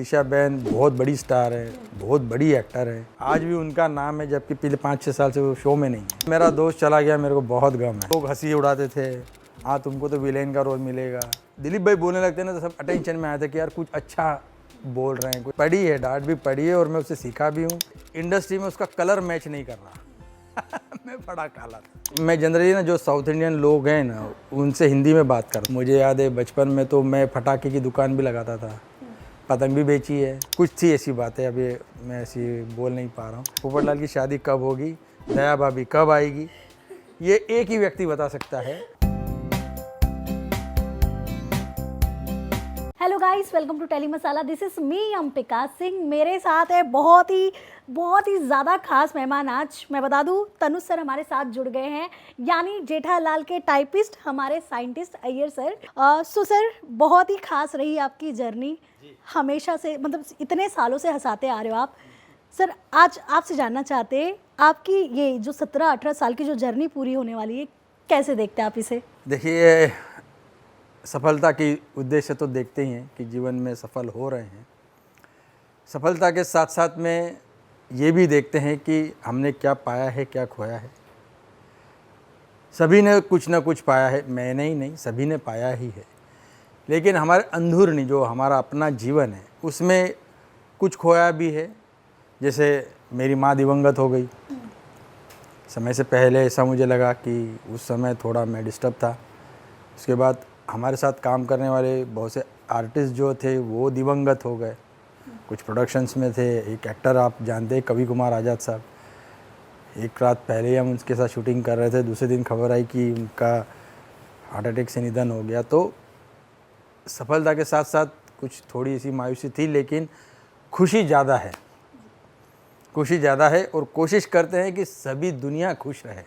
ईशा बहन बहुत बड़ी स्टार है, बहुत बड़ी एक्टर है। आज भी उनका नाम है, जबकि पिछले 5-6 साल से वो शो में नहीं है। मेरा दोस्त चला गया, मेरे को बहुत गम है। लोग हंसी उड़ाते थे, हाँ तुमको तो विलेन का रोल मिलेगा। दिलीप भाई बोलने लगते ना तो सब अटेंशन में आया था कि यार कुछ अच्छा बोल रहे हैं। कुछ पढ़ी है, डांट भी पढ़ी है और मैं उससे सीखा भी हूँ। इंडस्ट्री में उसका कलर मैच नहीं कर रहा। मैं बड़ा काला था। मैं जनरली ना जो साउथ इंडियन लोग हैं ना उनसे हिंदी में बात करता। मुझे याद है बचपन में तो मैं पटाखे की दुकान भी लगाता था, पतंग भी बेची है। कुछ थी ऐसी बातें, अभी मैं ऐसी बोल नहीं पा रहा हूँ। पोपटलाल की शादी कब होगी, दया भाभी कब आएगी, ये एक ही व्यक्ति बता सकता है। Hello guys, welcome to Telly Masala. This is me Ambika Singh. मेरे साथ है बहुत ही ज़्यादा खास मेहमान। आज मैं बता दूं, तनुज सर हमारे साथ जुड़ गए हैं, यानी जेठालाल के टाइपिस्ट, हमारे scientist Iyer sir. So sir, बहुत ही खास रही आपकी जर्नी, हमेशा से, मतलब इतने सालों से हंसाते आ रहे हो आप। सर, आज आपसे जानना चाहते हैं, आपकी ये जो 17-18 साल की जो जर्नी पूरी होने वाली है, कैसे देखते हैं आप इसे? देखिए, सफलता की उद्देश्य तो देखते ही हैं कि जीवन में सफल हो रहे हैं। सफलता के साथ साथ में ये भी देखते हैं कि हमने क्या पाया है, क्या खोया है। सभी ने कुछ ना कुछ पाया है, मैंने ही नहीं, सभी ने पाया ही है। लेकिन हमारे अंदरूनी जो हमारा अपना जीवन है उसमें कुछ खोया भी है। जैसे मेरी माँ दिवंगत हो गई समय से पहले। ऐसा मुझे लगा कि उस समय थोड़ा मैं डिस्टर्ब था। उसके बाद हमारे साथ काम करने वाले बहुत से आर्टिस्ट जो थे वो दिवंगत हो गए। कुछ प्रोडक्शंस में थे। एक एक्टर आप जानते हैं, कवि कुमार आज़ाद साहब। एक रात पहले ही हम उनके साथ शूटिंग कर रहे थे, दूसरे दिन खबर आई कि उनका हार्ट अटैक से निधन हो गया। तो सफलता के साथ साथ कुछ थोड़ी सी मायूसी थी, लेकिन खुशी ज़्यादा है। खुशी ज़्यादा है और कोशिश करते हैं कि सभी दुनिया खुश रहे,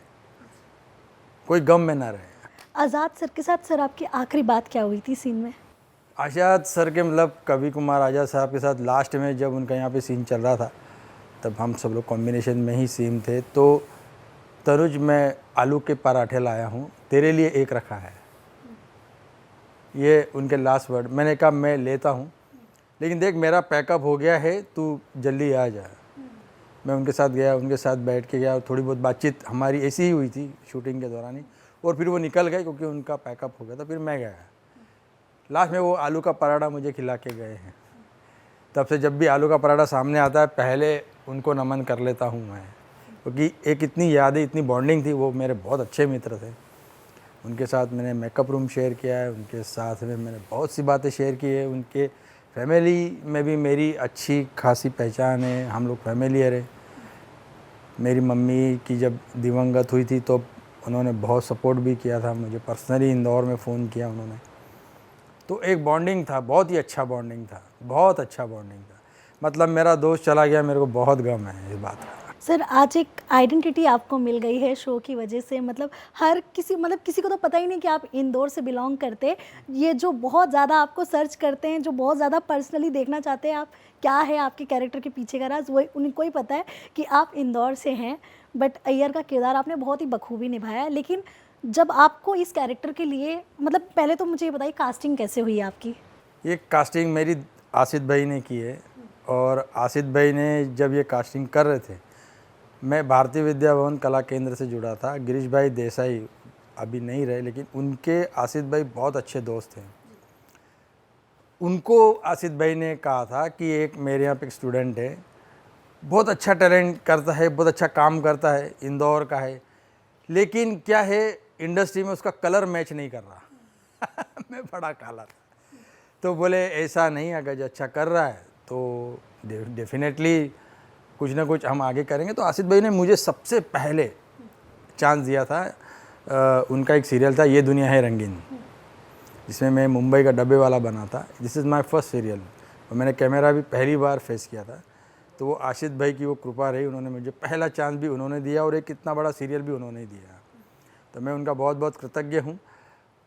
कोई गम में ना रहे। आज़ाद सर के साथ सर आपकी आखिरी बात क्या हुई थी सीन में? आज़ाद सर के, मतलब कवि कुमार आज़ाद साहब के साथ लास्ट में जब उनका यहाँ पे सीन चल रहा था, तब हम सब लोग कॉम्बिनेशन में ही सीन थे। तो तनुज, मैं आलू के पराठे लाया हूँ, तेरे लिए एक रखा है, ये उनके लास्ट वर्ड। मैंने कहा मैं लेता हूँ, लेकिन देख मेरा पैकअप हो गया है, तू जल्दी आ जा। मैं उनके साथ गया, उनके साथ बैठ के गया और थोड़ी बहुत बातचीत हमारी ऐसी ही हुई थी शूटिंग के दौरान ही। और फिर वो निकल गए क्योंकि उनका पैकअप हो गया था। फिर मैं गया, लास्ट में वो आलू का पराठा मुझे खिला के गए हैं। तब से जब भी आलू का पराठा सामने आता है पहले उनको नमन कर लेता हूँ मैं, क्योंकि एक इतनी यादें, इतनी बॉन्डिंग थी। वो मेरे बहुत अच्छे मित्र थे। उनके साथ मैंने मेकअप रूम शेयर किया है, उनके साथ में मैंने बहुत सी बातें शेयर की है। उनके फैमिली में भी मेरी अच्छी खासी पहचान है, हम लोग फैमिलियर है। मेरी मम्मी की जब दिवंगत हुई थी तो उन्होंने बहुत सपोर्ट भी किया था मुझे, पर्सनली इंदौर में फ़ोन किया उन्होंने। तो एक बॉन्डिंग था, बहुत ही अच्छा बॉन्डिंग था, बहुत अच्छा बॉन्डिंग था। मतलब मेरा दोस्त चला गया, मेरे को बहुत गम है इस बात का। सर, आज एक आइडेंटिटी आपको मिल गई है शो की वजह से। मतलब हर किसी, मतलब किसी को तो पता ही नहीं कि आप इंदौर से बिलोंग करते। ये जो बहुत ज़्यादा आपको सर्च करते हैं, जो बहुत ज़्यादा पर्सनली देखना चाहते हैं आप क्या है आपके कैरेक्टर के पीछे का राज, वही उनको ही पता है कि आप इंदौर से हैं। बट अय्यर का किरदार आपने बहुत ही बखूबी निभाया है। लेकिन जब आपको इस कैरेक्टर के लिए, मतलब पहले तो मुझे ये बताइए, कास्टिंग कैसे हुई आपकी? ये कास्टिंग मेरी आसित भाई ने की है। और आसित भाई ने जब ये कास्टिंग कर रहे थे, मैं भारतीय विद्या भवन कला केंद्र से जुड़ा था। गिरीश भाई देसाई अभी नहीं रहे, लेकिन उनके आसित भाई बहुत अच्छे दोस्त हैं। उनको आसित भाई ने कहा था कि एक मेरे यहाँ पे एक स्टूडेंट है, बहुत अच्छा टैलेंट करता है, बहुत अच्छा काम करता है, इंदौर का है, लेकिन क्या है इंडस्ट्री में उसका कलर मैच नहीं कर रहा। मैं बड़ा काला था। तो बोले ऐसा नहीं, अगर जो अच्छा कर रहा है तो डेफिनेटली कुछ ना कुछ हम आगे करेंगे। तो आसित भाई ने मुझे सबसे पहले चांस दिया था। उनका एक सीरियल था, ये दुनिया है रंगीन, जिसमें मैं मुंबई का डब्बे वाला बना था। This is my first serial और मैंने कैमरा भी पहली बार फेस किया था। तो वो आसित भाई की वो कृपा रही, उन्होंने मुझे पहला चांस भी उन्होंने दिया और एक इतना बड़ा सीरियल भी उन्होंने दिया। तो मैं उनका बहुत बहुत कृतज्ञ हूँ।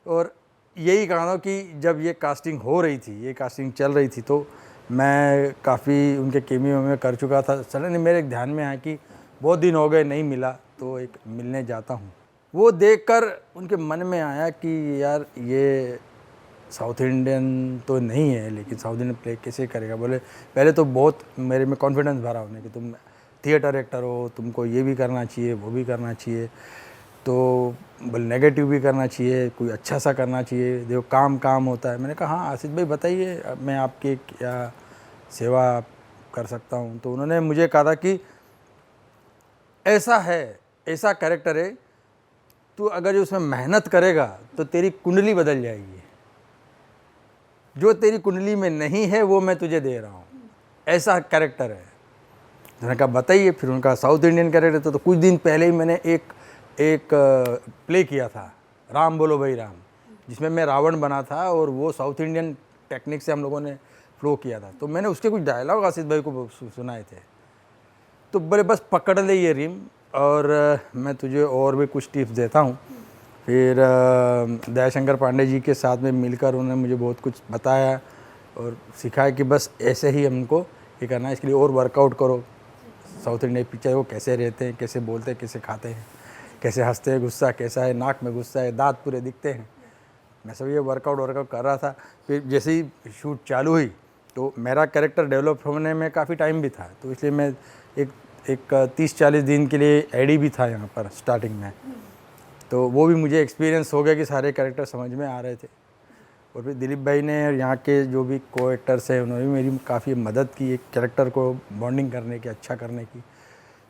और यही कहना था कि जब ये कास्टिंग हो रही थी, ये कास्टिंग चल रही थी, तो मैं काफ़ी उनके केमियो में कर चुका था। सडनली मेरे ध्यान में आया कि बहुत दिन हो गए नहीं मिला, तो एक मिलने जाता हूँ। वो देखकर उनके मन में आया कि यार ये साउथ इंडियन तो नहीं है, लेकिन साउथ इंडियन प्ले कैसे करेगा। बोले पहले तो बहुत मेरे में कॉन्फिडेंस भरा उन्हें कि तुम थिएटर एक्टर हो, तुमको ये भी करना चाहिए, वो भी करना चाहिए, तो बोले नेगेटिव भी करना चाहिए, कोई अच्छा सा करना चाहिए, देखो काम काम होता है। मैंने कहा हाँ आसिफ भाई बताइए, अब मैं आपकी क्या सेवा कर सकता हूँ। तो उन्होंने मुझे कहा था कि ऐसा है, ऐसा कैरेक्टर है, तू अगर उसमें मेहनत करेगा तो तेरी कुंडली बदल जाएगी, जो तेरी कुंडली में नहीं है वो मैं तुझे दे रहा हूँ, ऐसा कैरेक्टर है। मैंने कहा बताइए। फिर उनका साउथ इंडियन कैरेक्टर तो कुछ दिन पहले ही मैंने एक प्ले किया था, राम बोलो भाई राम, जिसमें मैं रावण बना था, और वो साउथ इंडियन टेक्निक से हम लोगों ने फ्लो किया था। तो मैंने उसके कुछ डायलॉग आसिफ भाई को सुनाए थे, तो बोले बस पकड़ ले ये रिम, और मैं तुझे और भी कुछ टिप्स देता हूँ। फिर दयाशंकर पांडे जी के साथ में मिलकर उन्होंने मुझे बहुत कुछ बताया और सिखाया कि बस ऐसे ही हमको ये करना है, इसके लिए और वर्कआउट करो। साउथ इंडियन पिक्चर वो कैसे रहते हैं, कैसे बोलते हैं, कैसे खाते हैं, कैसे हंसते हैं, गुस्सा कैसा है, नाक में गुस्सा है, दांत पूरे दिखते हैं। मैं सब ये वर्कआउट कर रहा था। फिर जैसे ही शूट चालू हुई तो मेरा कैरेक्टर डेवलप होने में काफ़ी टाइम भी था, तो इसलिए मैं एक 30-40 दिन के लिए एडी भी था यहाँ पर स्टार्टिंग में। तो वो भी मुझे एक्सपीरियंस हो गया कि सारे कैरेक्टर समझ में आ रहे थे। और फिर दिलीप भाई ने और यहाँ के जो भी को एक्टर्स हैं उन्होंने भी मेरी काफ़ी मदद की एक कैरेक्टर को बॉन्डिंग करने की, अच्छा करने की।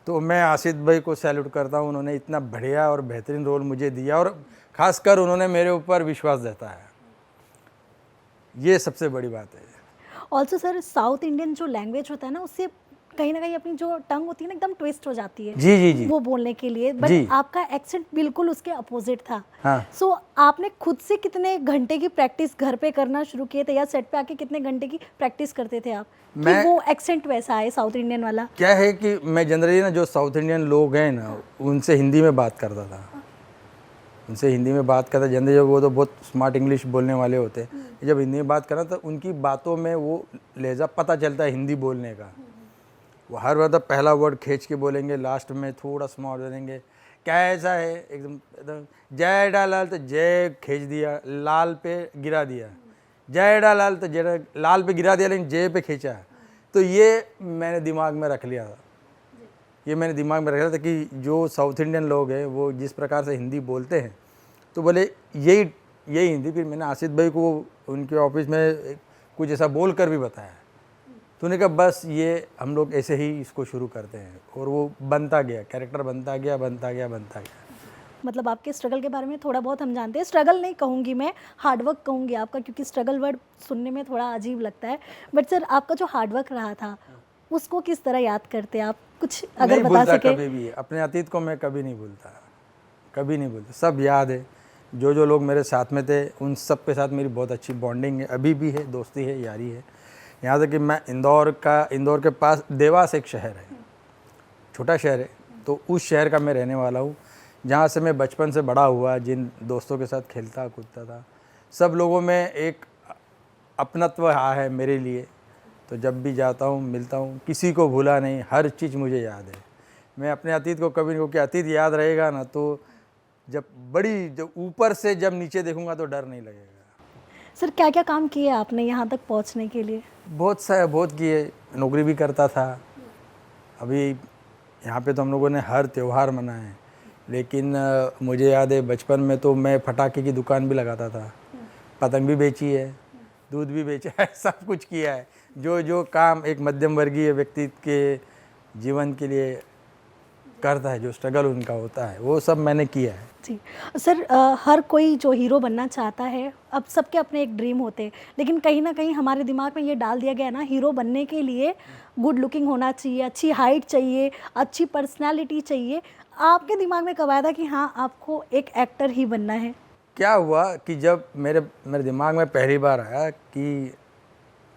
तो मैं आसिफ भाई को सैल्यूट करता हूँ, उन्होंने इतना बढ़िया और बेहतरीन रोल मुझे दिया, और ख़ासकर उन्होंने मेरे ऊपर विश्वास जताया, ये सबसे बड़ी बात है। ऑल्सो सर, साउथ इंडियन जो लैंग्वेज होता है ना, उससे कहीं ना कहीं अपनी जो टंग होती है ना एकदम ट्विस्ट हो जाती है जी जी जी वो बोलने के लिए, जी। बट आपका एक्सेंट बिल्कुल उसके अपोजिट था। हाँ। सो आपने खुद से कितने घंटे की प्रैक्टिस घर पे करना शुरू किए थे, या सेट पे आके कितने घंटे की प्रैक्टिस करते थे आप कि वो एक्सेंट वैसा आए साउथ इंडियन वाला? क्या है कि मैं जनरली ना जो साउथ इंडियन लोग हैं ना उनसे हिंदी में बात करता था, उनसे हिंदी में बात करता जनरली। जब वो तो बहुत स्मार्ट इंग्लिश बोलने वाले होते हैं, जब हिंदी में बात करना तो उनकी बातों में वो लहजा पता चलता है हिंदी बोलने का। वो हर मतलब पहला वर्ड खींच के बोलेंगे, लास्ट में थोड़ा स्मॉल बोलेंगे। क्या ऐसा है एकदम जय डालाल तो जय खींच दिया, लाल पे गिरा दिया, जय डालाल तो जय लाल पे गिरा दिया, लेकिन जय पे खींचा। तो ये मैंने दिमाग में रख लिया था, ये मैंने दिमाग में रखा था कि जो साउथ इंडियन लोग हैं वो जिस प्रकार से हिंदी बोलते हैं, तो बोले यही हिंदी। फिर मैंने आसिफ भाई को उनके ऑफिस में कुछ ऐसा बोल कर भी बताया, तो उन्होंने कहा बस ये हम लोग ऐसे ही इसको शुरू करते हैं, और वो बनता गया, कैरेक्टर बनता गया। मतलब आपके स्ट्रगल के बारे में थोड़ा बहुत हम जानते हैं, स्ट्रगल नहीं कहूँगी मैं, हार्डवर्क कहूँगी आपका, क्योंकि स्ट्रगल वर्ड सुनने में थोड़ा अजीब लगता है। बट सर आपका जो हार्डवर्क रहा था उसको किस तरह याद करते आप, कुछ अगर बता सके? कभी भी अपने अतीत को मैं कभी नहीं भूलता, कभी नहीं भूलता, सब याद है। जो लोग मेरे साथ में थे उन सब के साथ मेरी बहुत अच्छी बॉन्डिंग है, अभी भी है, दोस्ती है, यारी है। यहाँ तक कि मैं इंदौर के पास देवास एक शहर है, छोटा शहर है, तो उस शहर का मैं रहने वाला हूँ, जहाँ से मैं बचपन से बड़ा हुआ, जिन दोस्तों के साथ खेलता कूदता था, सब लोगों में एक अपनत्व रहा है मेरे लिए। तो जब भी जाता हूँ मिलता हूँ, किसी को भूला नहीं, हर चीज़ मुझे याद है। मैं अपने अतीत को कभी नहीं, क्योंकि अतीत याद रहेगा ना तो जब ऊपर से जब नीचे देखूंगा तो डर नहीं लगेगा। सर क्या क्या काम किए आपने यहाँ तक पहुँचने के लिए? बहुत किए, नौकरी भी करता था। अभी यहाँ पे तो हम लोगों ने हर त्यौहार मनाए, लेकिन मुझे याद है बचपन में तो मैं पटाखे की दुकान भी लगाता था, पतंग भी बेची है, दूध भी बेचा है, सब कुछ किया है। जो काम एक मध्यम वर्गीय व्यक्ति के जीवन के लिए करता है, जो स्ट्रगल उनका होता है, वो सब मैंने किया है। जी सर, हर कोई जो हीरो बनना चाहता है, अब सबके अपने एक ड्रीम होते हैं, लेकिन कहीं ना कहीं हमारे दिमाग में ये डाल दिया गया ना, हीरो बनने के लिए गुड लुकिंग होना चाहिए, अच्छी हाइट चाहिए, अच्छी पर्सनालिटी चाहिए। आपके दिमाग में कब आया था कि हाँ आपको एक एक्टर ही बनना है? क्या हुआ कि जब मेरे दिमाग में पहली बार आया कि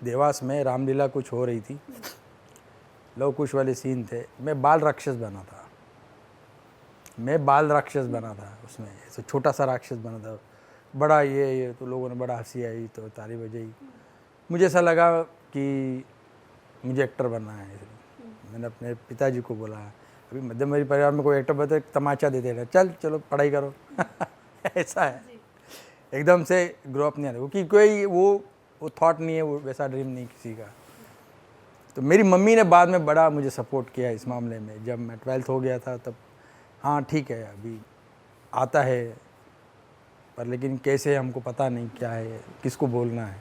देवास में रामलीला कुछ हो रही थी, लव कुश वाले सीन थे, मैं बाल राक्षस बना था। उसमें ऐसे छोटा सा राक्षस बना था, बड़ा ये तो लोगों ने बड़ा हंसी आई, तो ताली बजाई। मुझे ऐसा लगा कि मुझे एक्टर बनना है। मैंने अपने पिताजी को बोला, अभी मध्यम वर्गीय परिवार में कोई एक्टर बता तमाचा देते रहे, चलो पढ़ाई करो ऐसा है। एकदम से ग्रो अप नहीं आता, क्योंकि कोई वो थॉट नहीं है, वो वैसा ड्रीम नहीं किसी का। तो मेरी मम्मी ने बाद में बड़ा मुझे सपोर्ट किया इस मामले में। जब मैं 12th हो गया था तब हाँ ठीक है अभी आता है, पर लेकिन कैसे हमको पता नहीं क्या है, किसको बोलना है।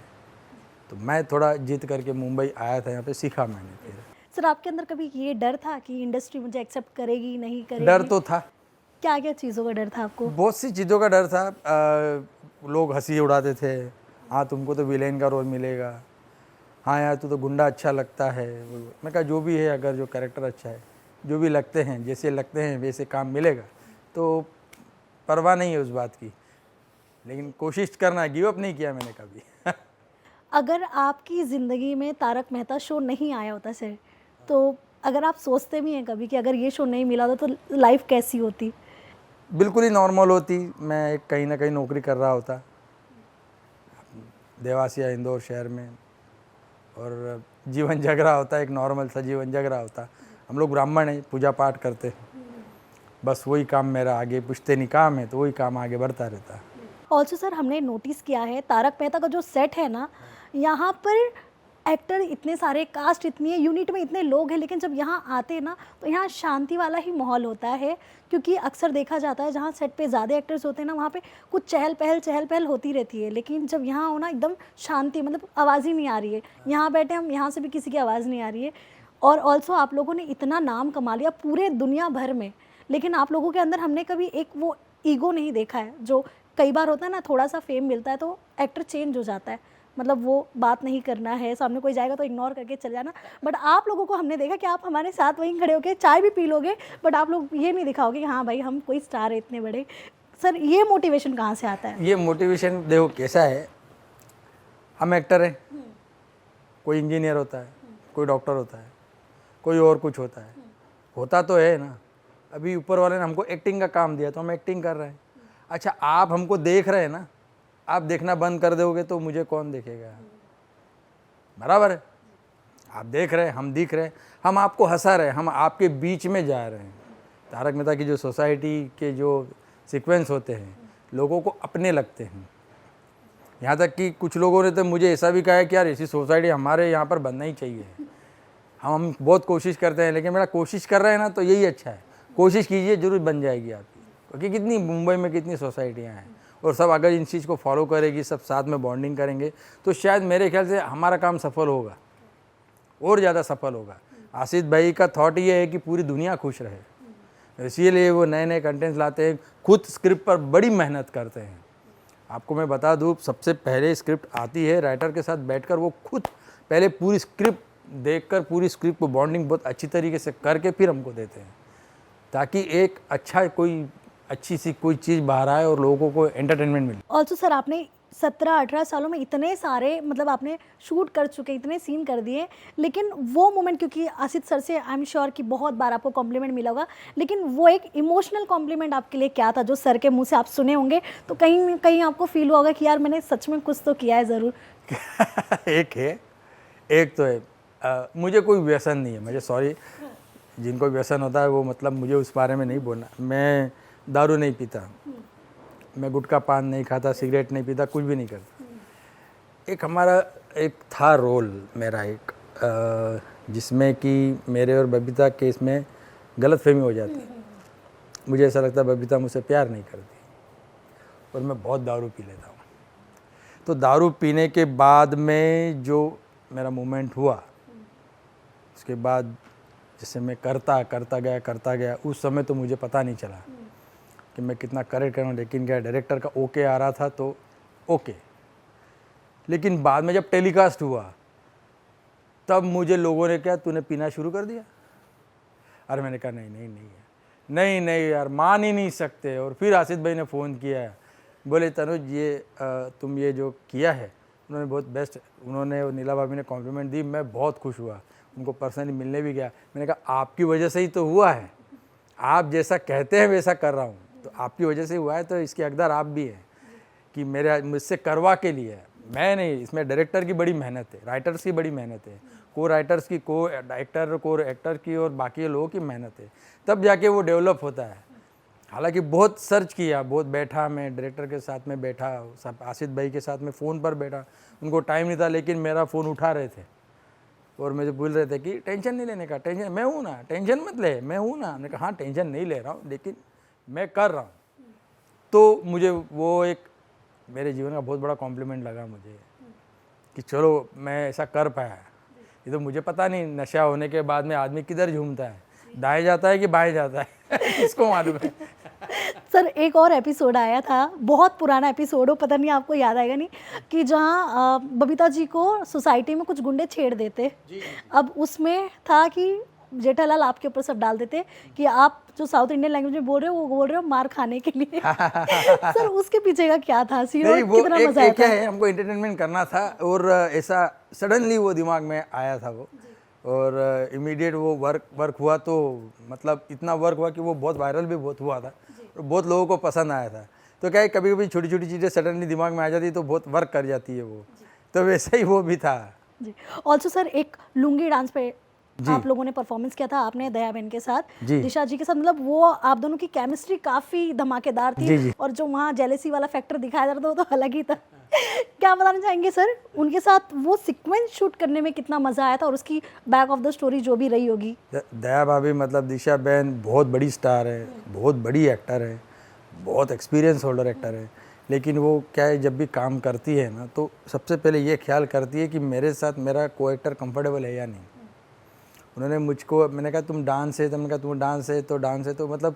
तो मैं थोड़ा जिद करके मुंबई आया था, यहाँ पे सीखा मैंने फिर। सर आपके अंदर कभी ये डर था कि इंडस्ट्री मुझे एक्सेप्ट करेगी नहीं करेगी? डर तो था, क्या क्या चीज़ों का डर था आपको? बहुत सी चीज़ों का डर था। लोग हंसी उड़ाते थे, हाँ तुमको तो विलेन का रोल मिलेगा, हाँ यार तू तो गुंडा अच्छा लगता है। मैं कहा जो भी है, अगर जो कैरेक्टर अच्छा है, जो भी लगते हैं, जैसे लगते हैं वैसे काम मिलेगा, तो परवाह नहीं है उस बात की। लेकिन कोशिश करना, गिव अप नहीं किया मैंने कभी। अगर आपकी ज़िंदगी में तारक मेहता शो नहीं आया होता सर, तो अगर आप सोचते भी हैं कभी कि अगर ये शो नहीं मिला होता तो लाइफ कैसी होती? बिल्कुल ही नॉर्मल होती। मैं कहीं ना कहीं नौकरी कर रहा होता देवास या इंदौर शहर में, और जीवन जग रहा होता, एक नॉर्मल सा जीवन जग रहा होता। हम लोग ब्राह्मण हैं, पूजा पाठ करते हैं, बस वही काम मेरा, आगे पुश्तैनी काम है तो वही काम आगे बढ़ता रहता। ऑल्सो सर हमने नोटिस किया है तारक मेहता का जो सेट है ना, यहाँ पर एक्टर इतने सारे, कास्ट इतनी है, यूनिट में इतने लोग हैं, लेकिन जब यहाँ आते हैं ना तो यहाँ शांति वाला ही माहौल होता है। क्योंकि अक्सर देखा जाता है जहाँ सेट पे ज़्यादा एक्टर्स होते हैं ना, वहाँ पे कुछ चहल पहल होती रहती है, लेकिन जब यहाँ हो ना एकदम शांति, मतलब आवाज़ ही नहीं आ रही है। यहाँ बैठे हम, यहाँ से भी किसी की आवाज़ नहीं आ रही है। और ऑल्सो आप लोगों ने इतना नाम कमा लिया पूरे दुनिया भर में, लेकिन आप लोगों के अंदर हमने कभी एक वो ईगो नहीं देखा है जो कई बार होता है ना, थोड़ा सा फेम मिलता है तो एक्टर चेंज हो जाता है, मतलब वो बात नहीं करना है, सामने कोई जाएगा तो इग्नोर करके चल जाना। बट आप लोगों को हमने देखा कि आप हमारे साथ वहीं खड़े होके चाय भी पी लोगे, बट आप लोग ये नहीं दिखाओगे कि हाँ भाई हम कोई स्टार है इतने बड़े। सर ये मोटिवेशन कहाँ से आता है? ये मोटिवेशन देखो कैसा है, हम एक्टर हैं, कोई इंजीनियर होता है, कोई डॉक्टर होता है, कोई और कुछ होता है, होता तो है ना। अभी ऊपर वाले ने हमको एक्टिंग का काम दिया तो हम एक्टिंग कर रहे हैं। अच्छा आप हमको देख रहे हैं ना, आप देखना बंद कर दोगे तो मुझे कौन देखेगा? बराबर है, आप देख रहे हैं, हम दिख रहे हैं, हम आपको हंसा रहे हैं, हम आपके बीच में जा रहे हैं। तारक मेहता की जो सोसाइटी के जो सीक्वेंस होते हैं लोगों को अपने लगते हैं। यहाँ तक कि कुछ लोगों ने तो मुझे ऐसा भी कहा है कि यार ऐसी सोसाइटी हमारे यहाँ पर बनना ही चाहिए। हम बहुत कोशिश करते हैं, लेकिन मेरा कोशिश कर रहे हैं ना तो यही अच्छा है। कोशिश कीजिए, जरूर बन जाएगी आपकी, क्योंकि कितनी मुंबई में कितनी सोसाइटियाँ हैं, और सब अगर इन चीज़ को फॉलो करेगी, सब साथ में बॉन्डिंग करेंगे तो शायद मेरे ख्याल से हमारा काम सफल होगा, और ज़्यादा सफल होगा। आसिफ भाई का थॉट ये है कि पूरी दुनिया खुश रहे, इसीलिए वो नए नए कंटेंट्स लाते हैं, खुद स्क्रिप्ट पर बड़ी मेहनत करते हैं। आपको मैं बता दूँ, सबसे पहले स्क्रिप्ट आती है राइटर के साथ बैठकर, वो खुद पहले पूरी स्क्रिप्ट देखकर, पूरी स्क्रिप्ट को बॉन्डिंग बहुत अच्छी तरीके से करके फिर हमको देते हैं, ताकि एक अच्छा कोई अच्छी सी कोई चीज़ बाहर आए और लोगों को एंटरटेनमेंट मिले। ऑल्सो सर आपने 17-18 सालों में इतने सारे, मतलब आपने शूट कर चुके, इतने सीन कर दिए, लेकिन वो मोमेंट, क्योंकि आसिफ सर से आई एम श्योर कि बहुत बार आपको कॉम्प्लीमेंट मिला होगा, लेकिन वो एक इमोशनल कॉम्प्लीमेंट आपके लिए क्या था जो सर के मुंह से आप सुने होंगे, तो कहीं न कहीं आपको फील हुआ होगा कि यार मैंने सच में कुछ तो किया है ज़रूर? एक तो है, मुझे कोई व्यसन नहीं है, मुझे सॉरी, जिनको व्यसन होता है वो मतलब मुझे उस बारे में नहीं बोलना। मैं दारू नहीं पीता, मैं गुटखा पान नहीं खाता, सिगरेट नहीं पीता, कुछ भी नहीं करता। एक हमारा एक था रोल मेरा एक, जिसमें कि मेरे और बबीता के इसमें गलतफहमी हो जाती। मुझे ऐसा लगता बबीता मुझसे प्यार नहीं करती, और मैं बहुत दारू पी लेता हूँ। तो दारू पीने के बाद में जो मेरा मोमेंट हुआ, उसके बाद जैसे मैं करता गया, उस समय तो मुझे पता नहीं चला कि मैं कितना करेक्ट कर रहा हूँ, लेकिन क्या डायरेक्टर का ओके आ रहा था तो ओके। लेकिन बाद में जब टेलीकास्ट हुआ तब मुझे लोगों ने क्या, तूने पीना शुरू कर दिया? अरे मैंने कहा नहीं यार, मान ही नहीं सकते। और फिर आसिफ भाई ने फ़ोन किया, बोले तनुज ये तुम ये जो किया है, उन्होंने बहुत बेस्ट, उन्होंने नीला भाभी ने कॉम्प्लीमेंट दी, मैं बहुत खुश हुआ, उनको पर्सनली मिलने भी गया। मैंने कहा आपकी वजह से ही तो हुआ है, आप जैसा कहते हैं वैसा कर रहा हूँ, तो आपकी वजह से हुआ है, तो इसके हकदार आप भी हैं कि मेरे मुझसे करवा के लिए है, मैं नहीं। इसमें डायरेक्टर की बड़ी मेहनत है, राइटर्स की बड़ी मेहनत है, को राइटर्स की, को एक्टर की और बाकी लोगों की मेहनत है, तब जाके वो डेवलप होता है। हालांकि बहुत सर्च किया, बहुत बैठा, मैं डायरेक्टर के साथ में बैठा, सब आसिफ भाई के साथ में फ़ोन पर बैठा, उनको टाइम नहीं था लेकिन मेरा फ़ोन उठा रहे थे और मुझे बोल रहे थे कि टेंशन नहीं लेने का, टेंशन मैं हूँ ना, टेंशन मत ले, मैं हूँ ना। मैंने कहा हाँ टेंशन नहीं ले रहा हूँ लेकिन मैं कर रहा हूँ। तो मुझे वो एक मेरे जीवन का बहुत बड़ा कॉम्प्लीमेंट लगा मुझे कि चलो मैं ऐसा कर पाया। ये तो मुझे पता नहीं नशा होने के बाद में आदमी किधर झूमता है, दाएं जाता है कि बाएं जाता है किसको मालूम है। सर एक और एपिसोड आया था, बहुत पुराना एपिसोड हो, पता नहीं आपको याद आएगा नहीं, कि जहाँ बबीता जी को सोसाइटी में कुछ गुंडे छेड़ देते। अब उसमें था कि जेठालाल आपके ऊपर सब डाल देते कि आप जो साउथ इंडियन लैंग्वेज में बोल रहे हो वो बोल रहे हो मार खाने के लिए। सर उसके पीछे का क्या था सीन और कितना मजा आया था? क्या है, हमको एंटरटेनमेंट करना था और ऐसा सडनली वो दिमाग में आया था वो, और इमीडिएट वो वर्क हुआ। तो मतलब इतना वर्क हुआ कि वो बहुत वायरल भी बहुत हुआ था और बहुत लोगों को पसंद आया था। तो क्या है, कभी कभी छोटी छोटी चीज़ें सडनली दिमाग में आ जाती है तो बहुत वर्क कर जाती है वो, तो वैसा ही वो भी था। जी। ऑल्सो सर एक लुंगी डांस पे आप लोगों ने परफॉर्मेंस किया था, आपने दया बहन के साथ, दिशा जी के साथ, मतलब वो आप दोनों की केमिस्ट्री काफी धमाकेदार थी। और जो वहाँ जेलेसी वाला फैक्टर दिखाया जा रहा था वो तो अलग ही था। क्या बताना चाहेंगे सर, उनके साथ वो सीक्वेंस शूट करने में कितना मजा आया था और उसकी बैक ऑफ द स्टोरी जो भी रही होगी? दया भाभी मतलब दिशा बहन बहुत बड़ी स्टार है, बहुत बड़ी एक्टर है, बहुत एक्सपीरियंस होल्डर एक्टर है। लेकिन वो क्या है, जब भी काम करती है ना तो सबसे पहले ये ख्याल करती है कि मेरे साथ मेरा को एक्टर कंफर्टेबल है या नहीं। उन्होंने मुझको, मैंने कहा तुम डांस है, तो मैंने कहा तुम डांस है तो डांस है, तो मतलब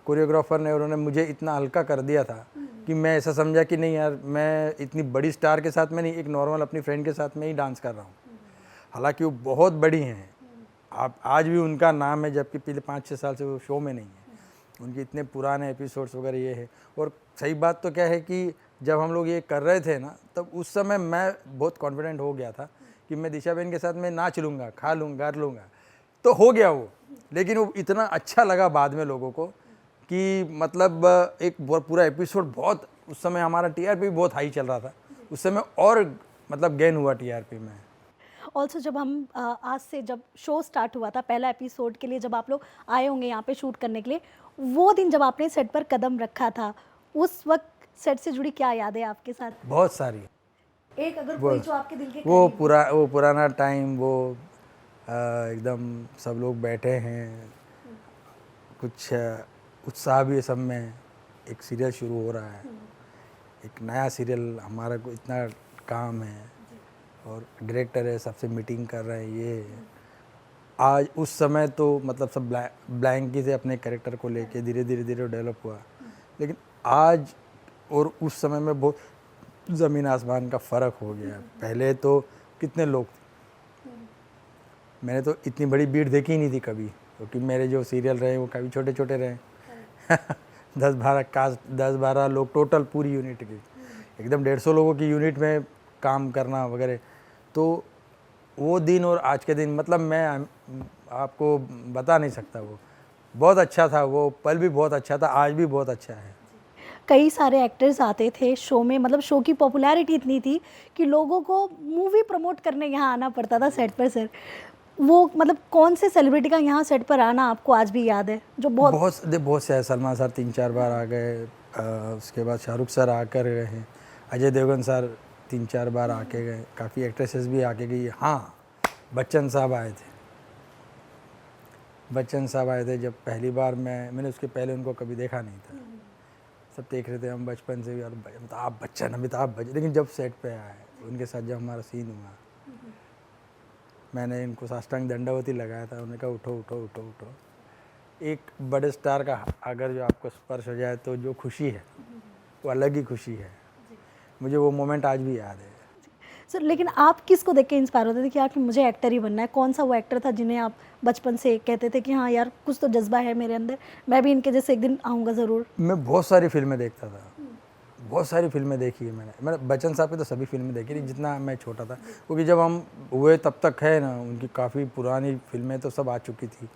कोरियोग्राफर ने उन्होंने मुझे इतना हल्का कर दिया था कि मैं ऐसा समझा कि नहीं यार, मैं इतनी बड़ी स्टार के साथ में नहीं, एक नॉर्मल अपनी फ्रेंड के साथ में ही डांस कर रहा हूँ। हालांकि वो बहुत बड़ी हैं, आप आज भी उनका नाम है, जबकि पिछले 5-6 साल से वो शो में नहीं है। उनके इतने पुराने एपिसोड्स वगैरह ये है। और सही बात तो क्या है कि जब हम लोग ये कर रहे थे ना, तब उस समय मैं बहुत कॉन्फिडेंट हो गया था कि मैं दिशा बहन के साथ में नाच लूँगा, खा लूँगा, कर लूँगा, तो हो गया वो। लेकिन वो इतना अच्छा लगा बाद में लोगों को कि मतलब एक पूरा एपिसोड बहुत, उस समय हमारा टीआरपी बहुत हाई चल रहा था उस समय, और मतलब गेन हुआ टीआरपी में। ऑल्सो जब हम आज से जब शो स्टार्ट हुआ था, पहला एपिसोड के लिए जब आप लोग आए होंगे यहाँ पे शूट करने के लिए, वो दिन जब आपने सेट पर कदम रखा था, उस वक्त सेट से जुड़ी क्या यादें आपके साथ? बहुत सारी। एक अगर कोई जो आपके दिल के वो पुराना टाइम, वो एकदम सब लोग बैठे हैं, कुछ उत्साह भी है सब में, एक सीरियल शुरू हो रहा है, एक नया सीरियल, हमारा को इतना काम है और डायरेक्टर है, सबसे मीटिंग कर रहे हैं। ये आज उस समय तो मतलब सब ब्लैंकी से अपने कैरेक्टर को लेके धीरे धीरे डेवलप हुआ, लेकिन आज और उस समय में बहुत ज़मीन आसमान का फ़र्क हो गया। पहले तो कितने लोग, मैंने तो इतनी बड़ी भीड़ देखी ही नहीं थी कभी, क्योंकि मेरे जो सीरियल रहे वो काफ़ी छोटे छोटे रहे। 10-12 लोग टोटल पूरी यूनिट की, एकदम 150 लोगों की यूनिट में काम करना वगैरह। तो वो दिन और आज के दिन, मतलब मैं आपको बता नहीं सकता, वो बहुत अच्छा था, वो पल भी बहुत अच्छा था, आज भी बहुत अच्छा है। कई सारे एक्टर्स आते थे शो में, मतलब शो की पॉपुलैरिटी इतनी थी कि लोगों को मूवी प्रमोट करने यहाँ आना पड़ता था सेट पर। सर वो मतलब कौन से सेलिब्रिटी का यहाँ सेट पर आना आपको आज भी याद है जो बहुत से है? सलमान सर 3-4 बार आ गए, उसके बाद शाहरुख सर आकर गए हैं, अजय देवगन सर 3-4 बार आके गए, काफ़ी एक्ट्रेसेस भी आके गई। हाँ, बच्चन साहब आए थे, जब पहली बार मैंने उसके पहले उनको कभी देखा नहीं था। सब देख रहे थे हम बचपन से, यार अमिताभ बच्चन, लेकिन जब सेट पे आए उनके साथ जब हमारा सीन हुआ, मैंने इनको साष्टांग दंडवती लगाया था, उन्होंने कहा उठो उठो उठो उठो। एक बड़े स्टार का अगर जो आपको स्पर्श हो जाए तो जो खुशी है वो अलग ही खुशी है। मुझे वो मोमेंट आज भी याद है। सर लेकिन आप किसको देख के इंस्पायर होते थे कि यार कि मुझे एक्टर ही बनना है? कौन सा वो एक्टर था जिन्हें आप बचपन से कहते थे कि हाँ यार कुछ तो जज्बा है मेरे अंदर, मैं भी इनके जैसे एक दिन आऊँगा ज़रूर? मैं बहुत सारी फिल्में देखता था, बहुत सारी फिल्में देखी है मैंने बच्चन साहब की तो सभी फिल्में देखी थी जितना मैं छोटा था, क्योंकि जब हम हुए तब तक है ना, उनकी काफ़ी पुरानी फिल्में तो सब आ चुकी थी।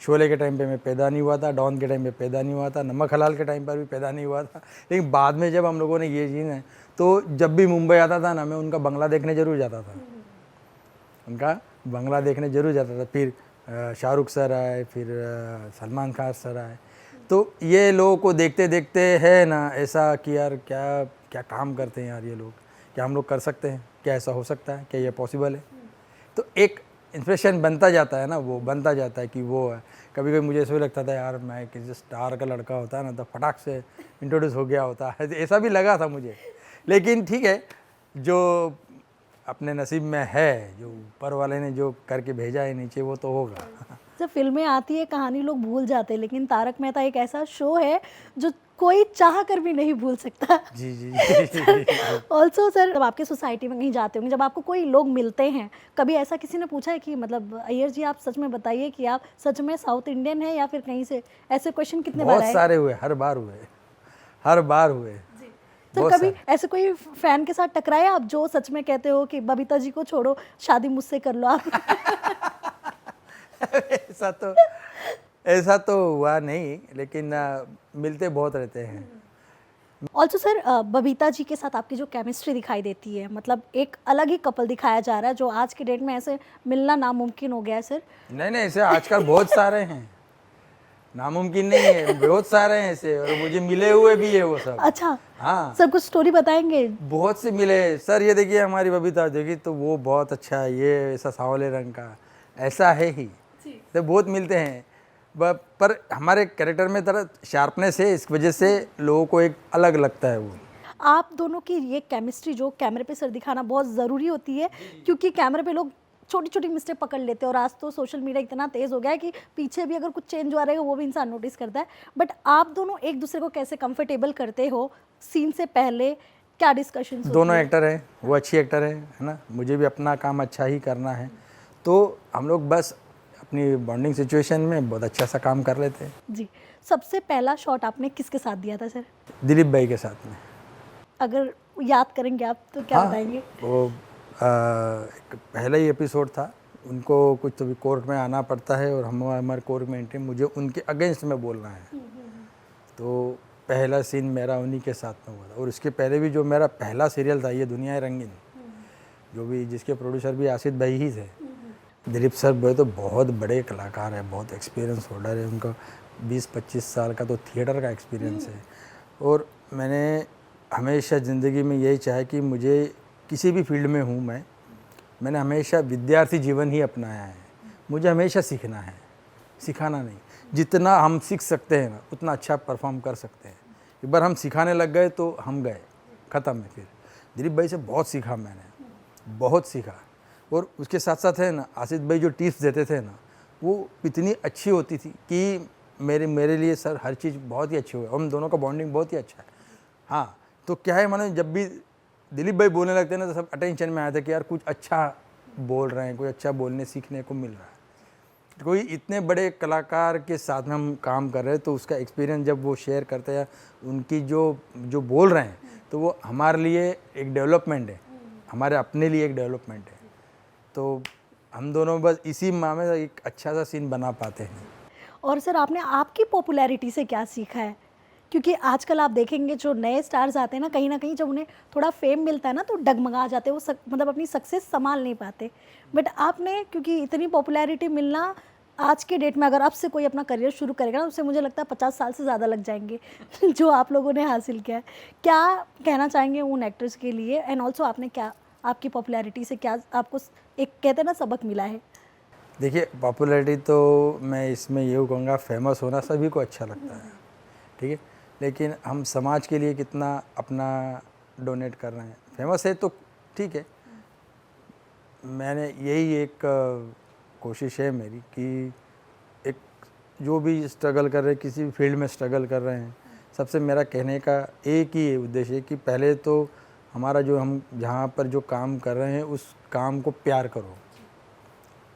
शोले के टाइम पे मैं पैदा नहीं हुआ था, डॉन के टाइम पे पैदा नहीं हुआ था, नमक हलाल के टाइम पर भी पैदा नहीं हुआ था, लेकिन बाद में जब हम लोगों ने ये जीन है तो जब भी मुंबई आता था ना, मैं उनका बंगला देखने ज़रूर जाता था, उनका बंगला देखने ज़रूर जाता था। फिर शाहरुख सर आए, फिर सलमान खान सर आए, तो ये लोगों को देखते देखते है ना ऐसा कि यार क्या क्या काम करते हैं यार ये लोग, क्या हम लोग कर सकते हैं, क्या ऐसा हो सकता है, क्या ये पॉसिबल है। तो एक इंस्पिरेशन बनता जाता है ना, वो बनता जाता है कि वो है। कभी कभी मुझे ऐसा भी लगता था यार मैं किसी स्टार का लड़का होता है ना तो फटाक से इंट्रोड्यूस हो गया होता है, ऐसा भी लगा था मुझे। लेकिन ठीक है, जो अपने नसीब में है, जो ऊपर वाले ने जो करके भेजा है नीचे, वो तो होगा। जब फिल्में आती है कहानी लोग भूल जाते हैं, लेकिन तारक मेहता एक ऐसा शो है जो कोई चाह कर भी नहीं भूल सकता। जी जी जी। ऑल्सो सर, जब आपके सोसाइटी में कहीं जाते होंगे, जब आपको कोई लोग मिलते हैं, कभी ऐसा किसी ने पूछा है कि मतलब अय्यर जी आप सच में बताइए कि आप सच में साउथ इंडियन हैं या फिर कहीं से, ऐसे क्वेश्चन कितने बार बहुत आए? सारे हुए, हर बार हुए, हर बार हुए। तो बहुत कभी ऐसे कोई फैन के साथ टकराए आप जो सच में कहते हो कि बबीता जी को छोड़ो, शादी मुझसे कर लो आप? ऐसा तो हुआ नहीं, लेकिन मिलते बहुत रहते हैं। ऑल्सो सर, बबीता जी के साथ आपकी जो केमिस्ट्री दिखाई देती है, मतलब एक अलग ही कपल दिखाया जा रहा है जो आज के डेट में ऐसे मिलना नामुमकिन हो गया है सर। नहीं नहीं, ऐसे आजकल बहुत सारे हैं, नामुमकिन नहीं है, बहुत सारे हैं ऐसे, और मुझे मिले हुए भी है वो सब। अच्छा, हाँ, सर कुछ स्टोरी बताएंगे? बहुत से मिले सर। ये देखिए हमारी बबीता, देखिए तो वो बहुत अच्छा है, ये ऐसा सांवले रंग का, ऐसा है ही। तो बहुत मिलते हैं, पर हमारे कैरेक्टर में तरह शार्पनेस है, इस वजह से लोगों को एक अलग लगता है वो। आप दोनों की ये केमिस्ट्री जो कैमरे पे सर दिखाना बहुत ज़रूरी होती है, क्योंकि कैमरे पे लोग छोटी छोटी मिस्टेक पकड़ लेते हैं, और आज तो सोशल मीडिया इतना तेज़ हो गया है कि पीछे भी अगर कुछ चेंज हुआ रहेगा वो भी इंसान नोटिस करता है। बट आप दोनों एक दूसरे को कैसे कंफर्टेबल करते हो सीन से पहले, क्या डिस्कशन? दोनों एक्टर हैं, वो अच्छी एक्टर है ना, मुझे भी अपना काम अच्छा ही करना है, तो हम लोग बस अपनी बॉन्डिंग सिचुएशन में बहुत अच्छा सा काम कर लेते हैं। जी, सबसे पहला शॉट आपने किसके साथ दिया था सर? दिलीप भाई के साथ में। अगर याद करेंगे आप तो क्या बताएंगे? वो एक पहला ही एपिसोड था, उनको कुछ तो भी कोर्ट में आना पड़ता है और हमारे कोर्ट में एंट्री, मुझे उनके अगेंस्ट में बोलना है। तो पहला सीन मेरा उन्हीं के साथ में हुआ था। और उसके पहले भी जो मेरा पहला सीरियल था, ये दुनिया है रंगीन, जो भी जिसके प्रोड्यूसर भी आसिफ भाई ही थे। दिलीप सर वो तो बहुत बड़े कलाकार हैं, बहुत एक्सपीरियंस होल्डर है, उनका 20-25 साल का तो थिएटर का एक्सपीरियंस है। और मैंने हमेशा ज़िंदगी में यही चाहा कि मुझे किसी भी फील्ड में हूँ मैंने हमेशा विद्यार्थी जीवन ही अपनाया है। मुझे हमेशा सीखना है, सिखाना नहीं। जितना हम सीख सकते हैं ना उतना अच्छा परफॉर्म कर सकते हैं। एक बार हम सिखाने लग गए तो हम गए, ख़त्म है। फिर दिलीप भाई से बहुत सीखा मैंने, बहुत सीखा। और उसके साथ साथ है ना, आसिफ भाई जो टिप्स देते थे ना, वो इतनी अच्छी होती थी कि मेरे लिए सर हर चीज़ बहुत ही अच्छी हुई। हम दोनों का बॉन्डिंग बहुत ही अच्छा है। हाँ, तो क्या है, मानो जब भी दिलीप भाई बोलने लगते हैं ना तो सब अटेंशन में आया था कि यार कुछ अच्छा बोल रहे हैं, कोई अच्छा बोलने सीखने को मिल रहा है। कोई इतने बड़े कलाकार के साथ में हम काम कर रहे हैं तो उसका एक्सपीरियंस जब वो शेयर करते हैं, उनकी जो बोल रहे हैं, तो वो हमारे लिए एक डेवलपमेंट है, हमारे अपने लिए एक डेवलपमेंट है। तो हम दोनों बस इसी माह में एक अच्छा सा सीन बना पाते हैं। और सर आपने आपकी पॉपुलैरिटी से क्या सीखा है? क्योंकि आजकल आप देखेंगे जो नए स्टार्स आते हैं ना कहीं जब उन्हें थोड़ा फेम मिलता है ना तो डगमगा जाते हैं, वो मतलब अपनी सक्सेस संभाल नहीं पाते। बट आपने, क्योंकि इतनी पॉपुलैरिटी मिलना आज के डेट में, अगर अब से कोई अपना करियर शुरू करेगा ना, उससे मुझे लगता है 50 साल से ज़्यादा लग जाएंगे जो आप लोगों ने हासिल किया है। क्या कहना चाहेंगे उन एक्टर्स के लिए? एंड ऑल्सो आपने क्या, आपकी पॉपुलैरिटी से क्या आपको एक कहते हैं ना सबक मिला है? देखिए, पॉपुलैरिटी तो मैं इसमें यूँ कहूँगा, फेमस होना सभी को अच्छा लगता है, ठीक है, लेकिन हम समाज के लिए कितना अपना डोनेट कर रहे हैं। फेमस है तो ठीक है, मैंने यही एक कोशिश है मेरी कि एक जो भी स्ट्रगल कर रहे हैं, किसी भी फील्ड में स्ट्रगल कर रहे हैं, सबसे मेरा कहने का एक ही उद्देश्य है कि पहले तो हमारा जो हम जहाँ पर जो काम कर रहे हैं उस काम को प्यार करो,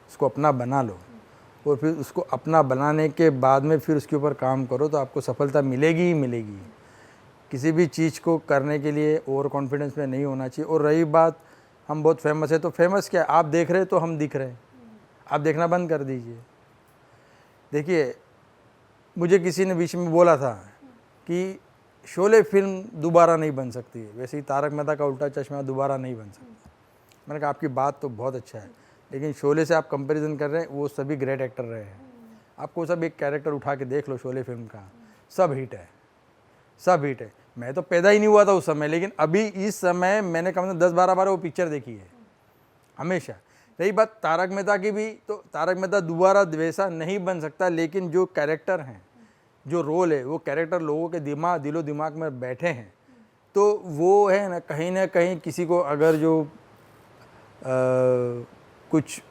उसको अपना बना लो, और फिर उसको अपना बनाने के बाद में फिर उसके ऊपर काम करो तो आपको सफलता मिलेगी ही मिलेगी। किसी भी चीज़ को करने के लिए ओवर कॉन्फिडेंस में नहीं होना चाहिए। और रही बात हम बहुत फेमस है, तो फेमस क्या है, आप देख रहे हैं तो हम दिख रहे हैं, आप देखना बंद कर दीजिए। देखिए, मुझे किसी ने बीच में बोला था कि शोले फिल्म दोबारा नहीं बन सकती है, वैसे ही तारक मेहता का उल्टा चश्मा दोबारा नहीं बन सकता। मैंने कहा आपकी बात तो बहुत अच्छा है, लेकिन शोले से आप कंपैरिजन कर रहे हैं, वो सभी ग्रेट एक्टर रहे हैं। आपको सब एक कैरेक्टर उठा के देख लो शोले फिल्म का, सब हिट है, सब हिट है। मैं तो पैदा ही नहीं हुआ था उस समय, लेकिन अभी इस समय मैंने कम से कम 10-12 बार वो पिक्चर देखी है हमेशा। रही बात तारक मेहता की भी, तो तारक मेहता दोबारा वैसा नहीं बन सकता, लेकिन जो कैरेक्टर हैं, जो रोल है, वो कैरेक्टर लोगों के दिलो दिमाग में बैठे हैं, तो वो है ना कहीं किसी को अगर जो कुछ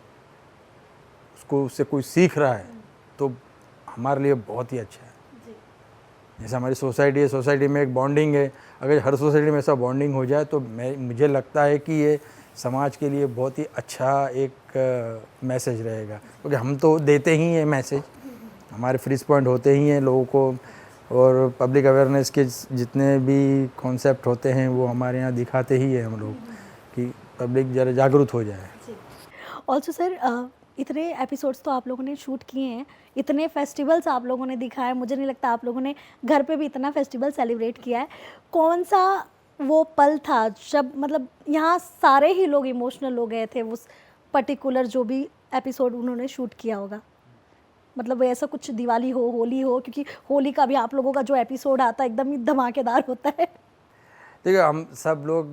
उसको उससे कोई सीख रहा है तो हमारे लिए बहुत ही अच्छा है। जैसे हमारी सोसाइटी है, सोसाइटी में एक बॉन्डिंग है, अगर हर सोसाइटी में ऐसा बॉन्डिंग हो जाए तो मुझे लगता है कि ये समाज के लिए बहुत ही अच्छा एक मैसेज रहेगा, क्योंकि हम तो देते ही हैं मैसेज, हमारे फ्रीज पॉइंट होते ही हैं लोगों को, और पब्लिक अवेयरनेस के जितने भी कॉन्सेप्ट होते हैं वो हमारे यहाँ दिखाते ही हैं हम लोग, कि पब्लिक जरा जागरूक हो जाए। ऑल्सो सर, इतने एपिसोड्स तो आप लोगों ने शूट किए हैं, इतने फेस्टिवल्स आप लोगों ने दिखाए, मुझे नहीं लगता आप लोगों ने घर पे भी इतना फेस्टिवल सेलिब्रेट किया है। कौन सा वो पल था जब मतलब यहाँ सारे ही लोग इमोशनल हो गए थे उस पर्टिकुलर जो भी एपिसोड उन्होंने शूट किया होगा? मतलब ऐसा कुछ दिवाली हो, होली हो, क्योंकि होली का भी आप लोगों का जो एपिसोड आता है एकदम ही धमाकेदार होता है। देखिए, हम सब लोग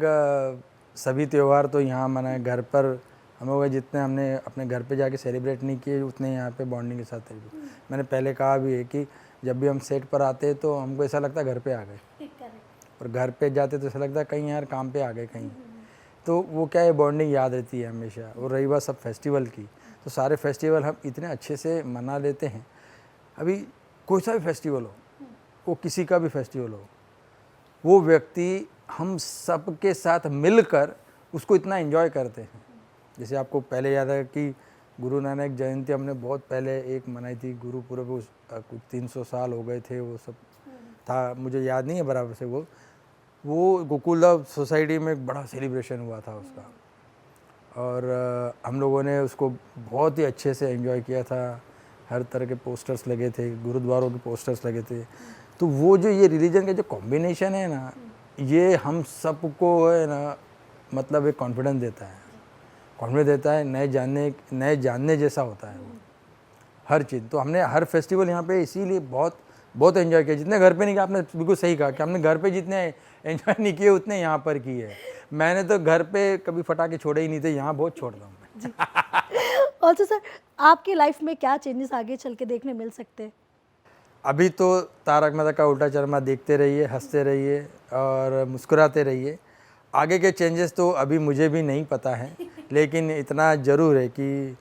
सभी त्यौहार तो यहाँ मनाए, घर पर हम लोग जितने हमने अपने घर पे जाके सेलिब्रेट नहीं किए उतने यहाँ पे बॉन्डिंग के साथ सेलिब्रेट। मैंने पहले कहा भी है कि जब भी हम सेट पर आते हैं तो हमको ऐसा लगता है घर पे आ गए, और घर पे जाते तो ऐसा लगता है कहीं यार काम पे आ गए कहीं। तो वो क्या है, बॉन्डिंग याद रहती है हमेशा। और रही बात सब फेस्टिवल की, तो सारे फेस्टिवल हम इतने अच्छे से मना लेते हैं। अभी कोई सा भी फेस्टिवल हो, वो किसी का भी फेस्टिवल हो, वो व्यक्ति हम सब के साथ मिलकर उसको इतना एंजॉय करते हैं। जैसे आपको पहले याद है कि गुरु नानक जयंती हमने बहुत पहले एक मनाई थी, गुरुपुरब, उस कुछ 300 साल हो गए थे, वो सब था, मुझे याद नहीं है बराबर से। वो गोकुलधाम सोसाइटी में एक बड़ा सेलिब्रेशन हुआ था उसका, और हम लोगों ने उसको बहुत ही अच्छे से एंजॉय किया था। हर तरह के पोस्टर्स लगे थे, गुरुद्वारों के पोस्टर्स लगे थे। तो वो जो ये रिलीजन का जो कॉम्बिनेशन है ना, ये हम सबको है ना मतलब एक कॉन्फिडेंस देता है, नए जानने जैसा होता है वो हर चीज़। तो हमने हर फेस्टिवल यहाँ पे इसीलिए बहुत एंजॉय किया। जितने घर पे नहीं किया, आपने बिल्कुल सही कहा कि हमने घर पे जितने एंजॉय नहीं किए उतने यहाँ पर किए। मैंने तो घर पे कभी फटाके छोड़े ही नहीं थे, यहाँ बहुत छोड़ता हूँ मैं। ऑल्सो सर, आपकी लाइफ में क्या चेंजेस आगे चल के देखने मिल सकते हैं? अभी तो तारक मेहता का उल्टा चश्मा देखते रहिए, हंसते रहिए और मुस्कुराते रहिए। आगे के चेंजेस तो अभी मुझे भी नहीं पता है, लेकिन इतना ज़रूर है कि